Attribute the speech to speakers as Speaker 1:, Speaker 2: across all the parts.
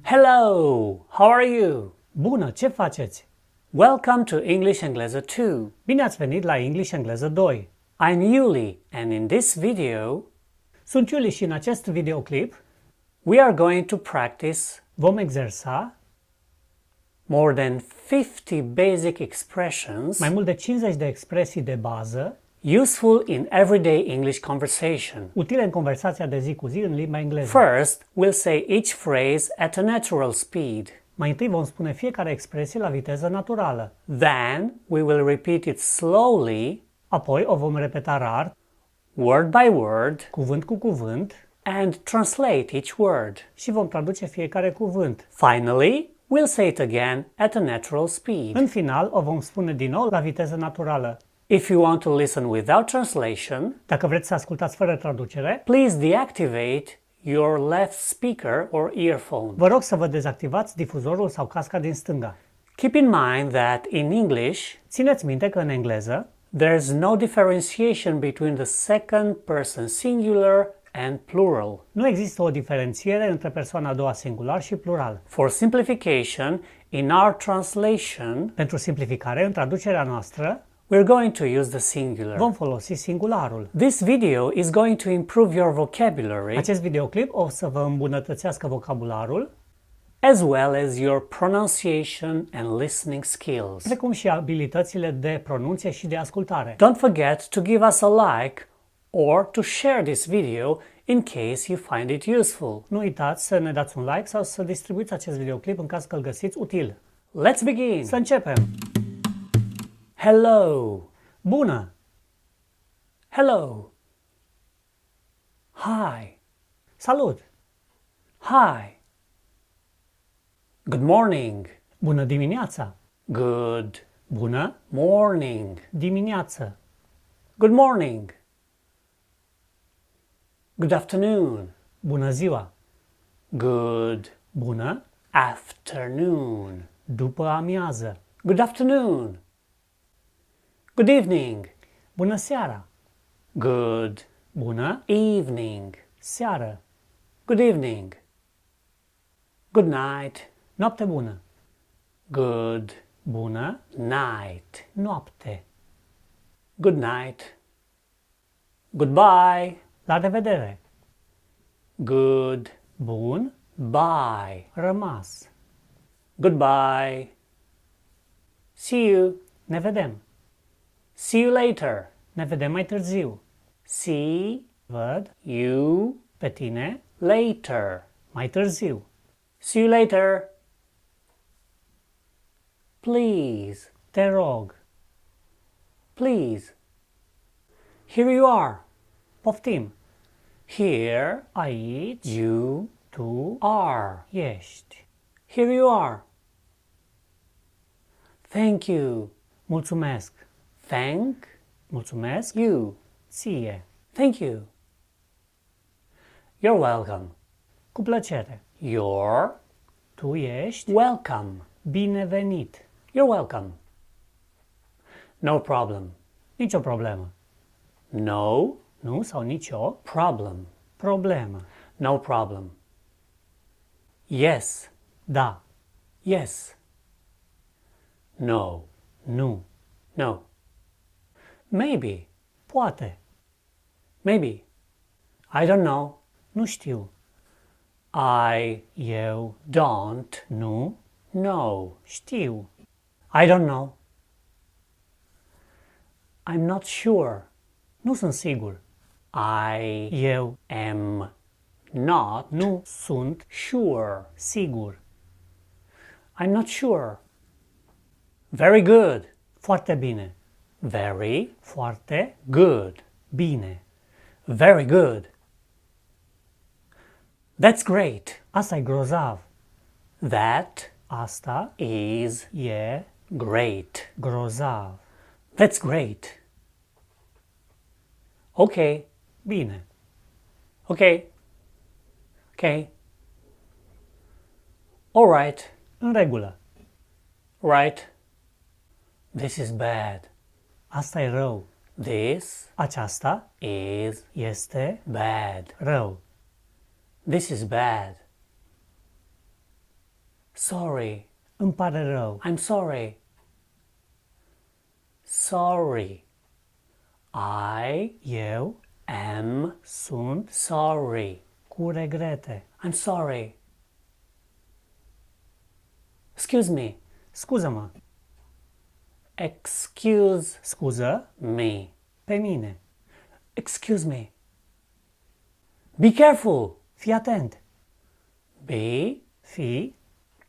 Speaker 1: Hello! How are you?
Speaker 2: Bună, ce faceți?
Speaker 1: Welcome to EnglishEngleza 2.
Speaker 2: Bine ați venit la English-Engleza 2.
Speaker 1: I'm Yuli and in this video
Speaker 2: Sunt Yuli și în acest videoclip
Speaker 1: we are going to practice
Speaker 2: vom exersa
Speaker 1: more than 50 basic expressions
Speaker 2: mai mult de 50 de expresii de bază
Speaker 1: useful in everyday English conversation.
Speaker 2: utile în conversația de zi cu zi în limba engleză.
Speaker 1: First, we'll say each phrase at a natural speed.
Speaker 2: Mai întâi vom spune fiecare expresie la viteză naturală.
Speaker 1: Then, we will repeat it slowly,
Speaker 2: Apoi o vom repeta rar,
Speaker 1: word by word,
Speaker 2: cuvânt cu cuvânt,
Speaker 1: and translate each word.
Speaker 2: și vom traduce fiecare cuvânt.
Speaker 1: Finally, we'll say it again at a natural speed.
Speaker 2: În final, o vom spune din nou la viteză naturală.
Speaker 1: If you want to listen without translation,
Speaker 2: Dacă vreți să ascultați fără traducere,
Speaker 1: please deactivate your left speaker or earphone.
Speaker 2: vă rog să vă dezactivați difuzorul sau casca din stânga.
Speaker 1: Keep in mind that in English,
Speaker 2: Țineți minte că în engleză
Speaker 1: there's no differentiation between the second person singular and plural.
Speaker 2: nu există o diferențiere între persoana a doua singular și plural.
Speaker 1: For simplification, in our translation,
Speaker 2: Pentru simplificare, în traducerea noastră,
Speaker 1: we're going to use the singular.
Speaker 2: vom folosi singularul.
Speaker 1: This video is going to improve your vocabulary
Speaker 2: Acest videoclip o să vă îmbunătățească vocabularul,
Speaker 1: as well as your pronunciation and listening skills.
Speaker 2: precum și abilitățile de pronunție și de ascultare.
Speaker 1: Don't forget to give us a like or to share this video in case you find it useful.
Speaker 2: Nu uitați să ne dați un like sau să distribuiți acest videoclip în caz că îl găsiți util.
Speaker 1: Let's begin!
Speaker 2: Să începem!
Speaker 1: Hello!
Speaker 2: Bună!
Speaker 1: Hello! Hi!
Speaker 2: Salut!
Speaker 1: Hi! Good morning!
Speaker 2: Bună dimineața!
Speaker 1: Good
Speaker 2: Bună
Speaker 1: morning!
Speaker 2: dimineață!
Speaker 1: Good morning! Good afternoon!
Speaker 2: Bună ziua!
Speaker 1: Good
Speaker 2: Bună
Speaker 1: afternoon!
Speaker 2: după amiază!
Speaker 1: Good afternoon! Good evening!
Speaker 2: Bună seara!
Speaker 1: Good
Speaker 2: Bună
Speaker 1: evening!
Speaker 2: seară!
Speaker 1: Good evening! Good night!
Speaker 2: Noapte bună!
Speaker 1: Good
Speaker 2: Bună
Speaker 1: night!
Speaker 2: noapte!
Speaker 1: Good night! Goodbye!
Speaker 2: La revedere!
Speaker 1: Good
Speaker 2: Bun
Speaker 1: bye!
Speaker 2: rămas!
Speaker 1: Goodbye! See you!
Speaker 2: Ne vedem!
Speaker 1: See you later!
Speaker 2: Ne vedem mai târziu!
Speaker 1: See
Speaker 2: Văd
Speaker 1: you
Speaker 2: pe tine
Speaker 1: later!
Speaker 2: mai târziu!
Speaker 1: See you later! Please!
Speaker 2: Te rog!
Speaker 1: Please! Here you are!
Speaker 2: Poftim!
Speaker 1: Here
Speaker 2: Aici
Speaker 1: you
Speaker 2: tu
Speaker 1: are!
Speaker 2: ești!
Speaker 1: Here you are! Thank you!
Speaker 2: Mulțumesc!
Speaker 1: Mulțumesc
Speaker 2: you!
Speaker 1: ție!
Speaker 2: Thank you!
Speaker 1: You're welcome!
Speaker 2: Cu plăcere!
Speaker 1: You're
Speaker 2: Tu ești
Speaker 1: welcome!
Speaker 2: binevenit!
Speaker 1: You're welcome! No problem!
Speaker 2: Nicio problemă!
Speaker 1: No
Speaker 2: Nu sau nicio
Speaker 1: problem!
Speaker 2: problemă!
Speaker 1: No problem! Yes!
Speaker 2: Da!
Speaker 1: Yes! No!
Speaker 2: Nu!
Speaker 1: No! Maybe!
Speaker 2: Poate!
Speaker 1: Maybe! I don't know!
Speaker 2: Nu știu!
Speaker 1: Eu don't
Speaker 2: Nu
Speaker 1: know!
Speaker 2: știu!
Speaker 1: I don't know! I'm not sure!
Speaker 2: Nu sunt sigur! Eu
Speaker 1: am not
Speaker 2: nu sunt
Speaker 1: sure!
Speaker 2: sigur!
Speaker 1: I'm not sure! Very good!
Speaker 2: Foarte bine!
Speaker 1: Very
Speaker 2: Foarte
Speaker 1: good!
Speaker 2: bine!
Speaker 1: Very good! That's great!
Speaker 2: Asta e grozav!
Speaker 1: That
Speaker 2: Asta
Speaker 1: is
Speaker 2: e
Speaker 1: great!
Speaker 2: grozav!
Speaker 1: That's great! Okay,
Speaker 2: Bine!
Speaker 1: okay, okay. All right,
Speaker 2: În regulă!
Speaker 1: right. This is bad.
Speaker 2: Asta e rău!
Speaker 1: This
Speaker 2: Aceasta
Speaker 1: is
Speaker 2: este
Speaker 1: bad.
Speaker 2: rău!
Speaker 1: This is bad. Sorry.
Speaker 2: Îmi pare rău.
Speaker 1: I'm sorry. Sorry.
Speaker 2: Eu
Speaker 1: am
Speaker 2: sunt
Speaker 1: sorry.
Speaker 2: cu regrete.
Speaker 1: I'm sorry. Excuse me.
Speaker 2: Scuză-mă.
Speaker 1: Excuse
Speaker 2: Scuză
Speaker 1: me.
Speaker 2: pe mine.
Speaker 1: Excuse me. Be careful.
Speaker 2: Fii atent.
Speaker 1: Be
Speaker 2: Fii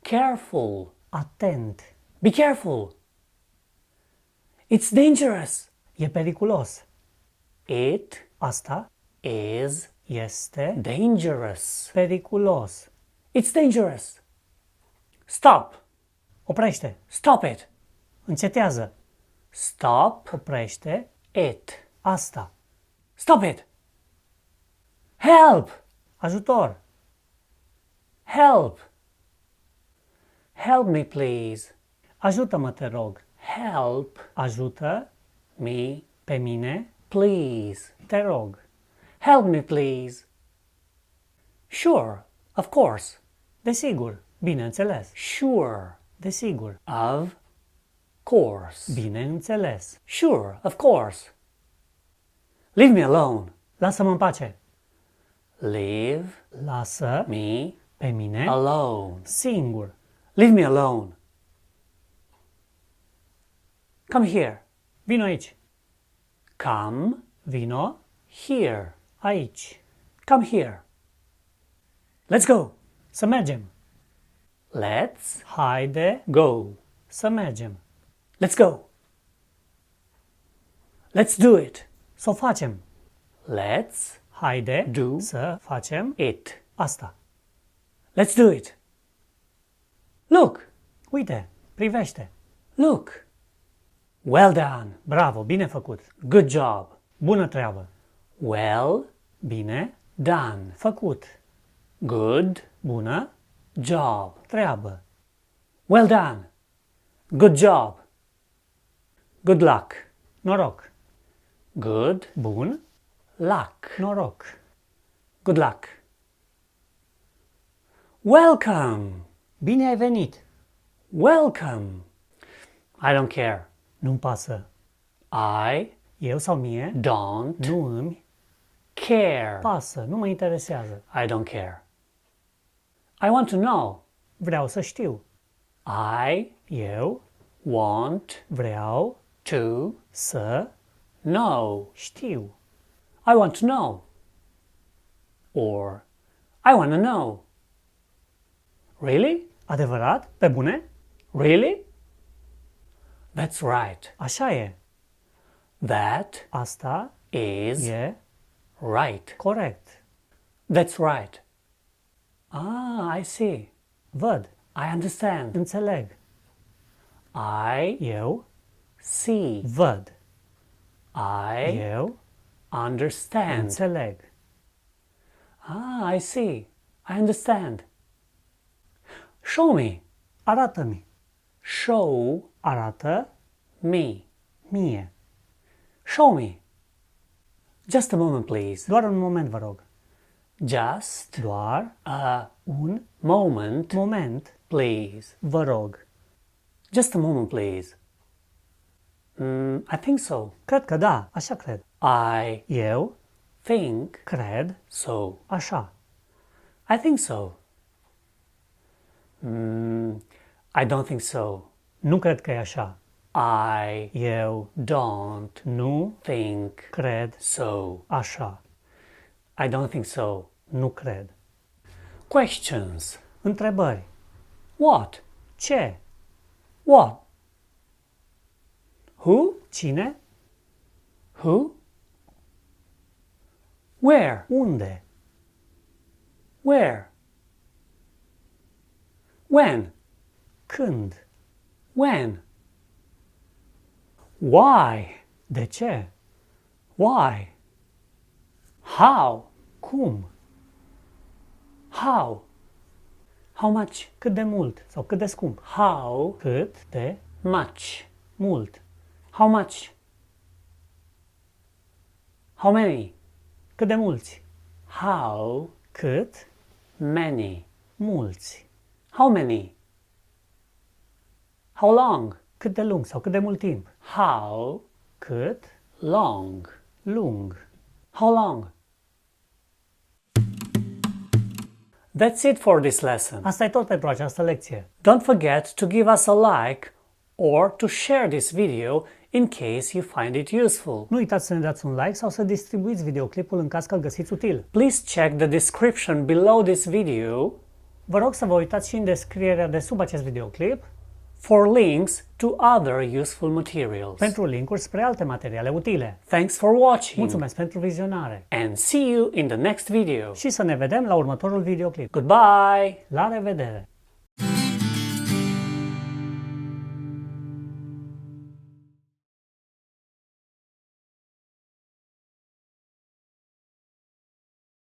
Speaker 1: careful.
Speaker 2: atent.
Speaker 1: Be careful. It's dangerous.
Speaker 2: E periculos.
Speaker 1: It
Speaker 2: Asta
Speaker 1: is
Speaker 2: este
Speaker 1: dangerous.
Speaker 2: periculos.
Speaker 1: It's dangerous. Stop.
Speaker 2: Oprește.
Speaker 1: Stop it.
Speaker 2: Încetează.
Speaker 1: Stop
Speaker 2: Oprește
Speaker 1: it.
Speaker 2: asta.
Speaker 1: Stop it. Help.
Speaker 2: Ajutor.
Speaker 1: Help. Help me, please.
Speaker 2: Ajută-mă, te rog.
Speaker 1: Help
Speaker 2: Ajută
Speaker 1: me,
Speaker 2: pe mine,
Speaker 1: please.
Speaker 2: te rog.
Speaker 1: Help me, please. Sure. Of course.
Speaker 2: Desigur. Bineînțeles.
Speaker 1: Sure.
Speaker 2: Desigur.
Speaker 1: Of course.
Speaker 2: Bineînțeles.
Speaker 1: Sure. Of course. Leave me alone.
Speaker 2: Lasă-mă în pace.
Speaker 1: Leave
Speaker 2: Lasă
Speaker 1: me
Speaker 2: pe mine
Speaker 1: alone.
Speaker 2: singur.
Speaker 1: Leave me alone. Come here.
Speaker 2: Vino aici.
Speaker 1: Come
Speaker 2: Vino
Speaker 1: here.
Speaker 2: aici.
Speaker 1: Come here. Let's go.
Speaker 2: Să mergem.
Speaker 1: Let's
Speaker 2: Haide
Speaker 1: go.
Speaker 2: să mergem.
Speaker 1: Let's go. Let's do it.
Speaker 2: Să o facem.
Speaker 1: Let's
Speaker 2: Haide
Speaker 1: Do.
Speaker 2: să facem
Speaker 1: it.
Speaker 2: asta.
Speaker 1: Let's do it. Look.
Speaker 2: Uite, privește.
Speaker 1: Look. Well done.
Speaker 2: Bravo, bine făcut.
Speaker 1: Good job.
Speaker 2: Bună treabă.
Speaker 1: Well
Speaker 2: Bine
Speaker 1: done.
Speaker 2: făcut.
Speaker 1: Good
Speaker 2: Bună
Speaker 1: job.
Speaker 2: treabă.
Speaker 1: Well done. Good job. Good luck.
Speaker 2: Noroc.
Speaker 1: Good
Speaker 2: Bun
Speaker 1: luck.
Speaker 2: noroc.
Speaker 1: Good luck. Welcome.
Speaker 2: Bine ai venit.
Speaker 1: Welcome. I don't care.
Speaker 2: Nu-mi pasă.
Speaker 1: I
Speaker 2: Eu sau mie
Speaker 1: don't
Speaker 2: nu îmi
Speaker 1: care.
Speaker 2: pasă, nu mă interesează.
Speaker 1: I don't care. I want to know.
Speaker 2: Vreau să știu.
Speaker 1: I
Speaker 2: Eu
Speaker 1: want
Speaker 2: vreau
Speaker 1: to
Speaker 2: să
Speaker 1: know.
Speaker 2: știu.
Speaker 1: I want to know. Or I want to know. Really?
Speaker 2: Adevărat? Pe bune?
Speaker 1: Really? That's right.
Speaker 2: Așa e.
Speaker 1: That
Speaker 2: Asta
Speaker 1: is
Speaker 2: e
Speaker 1: right.
Speaker 2: corect.
Speaker 1: That's right. Ah, I see.
Speaker 2: Văd.
Speaker 1: I understand.
Speaker 2: Înțeleg. Eu
Speaker 1: see.
Speaker 2: văd.
Speaker 1: I
Speaker 2: Eu
Speaker 1: understand.
Speaker 2: înțeleg.
Speaker 1: Ah, I see. I understand. Show me.
Speaker 2: Arată-mi.
Speaker 1: Show
Speaker 2: Arată
Speaker 1: me.
Speaker 2: mie.
Speaker 1: Show me. Just a moment, please.
Speaker 2: Doar un moment, vă rog.
Speaker 1: Just
Speaker 2: Doar
Speaker 1: a
Speaker 2: un
Speaker 1: moment, please.
Speaker 2: vă rog.
Speaker 1: Just a moment, please. I think so.
Speaker 2: Cred că da, așa cred. Eu
Speaker 1: think
Speaker 2: cred
Speaker 1: so.
Speaker 2: așa.
Speaker 1: I think so. I don't think so.
Speaker 2: Nu cred că e așa.
Speaker 1: I don't
Speaker 2: Nu
Speaker 1: think
Speaker 2: cred
Speaker 1: so.
Speaker 2: așa.
Speaker 1: I don't think so.
Speaker 2: Nu cred.
Speaker 1: Questions.
Speaker 2: Întrebări.
Speaker 1: What?
Speaker 2: Ce?
Speaker 1: What? Who?
Speaker 2: Cine?
Speaker 1: Who? Where?
Speaker 2: Unde?
Speaker 1: Where? When?
Speaker 2: Când?
Speaker 1: When? Why?
Speaker 2: De ce?
Speaker 1: Why? How?
Speaker 2: Cum?
Speaker 1: How? How much?
Speaker 2: Cât de mult sau cât de scump?
Speaker 1: How
Speaker 2: Cât de
Speaker 1: much?
Speaker 2: mult?
Speaker 1: How much? How many?
Speaker 2: Cât de mulți?
Speaker 1: How
Speaker 2: Cât
Speaker 1: many?
Speaker 2: mulți?
Speaker 1: How many? How long?
Speaker 2: Cât de lung sau cât de mult timp.
Speaker 1: How
Speaker 2: Cât
Speaker 1: long?
Speaker 2: lung.
Speaker 1: How long? That's it for this lesson.
Speaker 2: Asta e tot pentru această lecție.
Speaker 1: Don't forget to give us a like or to share this video in case you find it useful.
Speaker 2: Nu uitați să ne dați un like sau să distribuiți videoclipul în caz că îl găsiți util.
Speaker 1: Please check the description below this video
Speaker 2: Vă rog să vă uitați și în descrierea de sub acest videoclip
Speaker 1: for links to other useful materials.
Speaker 2: pentru linkuri spre alte materiale utile.
Speaker 1: Thanks for watching.
Speaker 2: Mulțumesc pentru vizionare
Speaker 1: And see you in the next video.
Speaker 2: și să ne vedem la următorul videoclip.
Speaker 1: Goodbye.
Speaker 2: La revedere!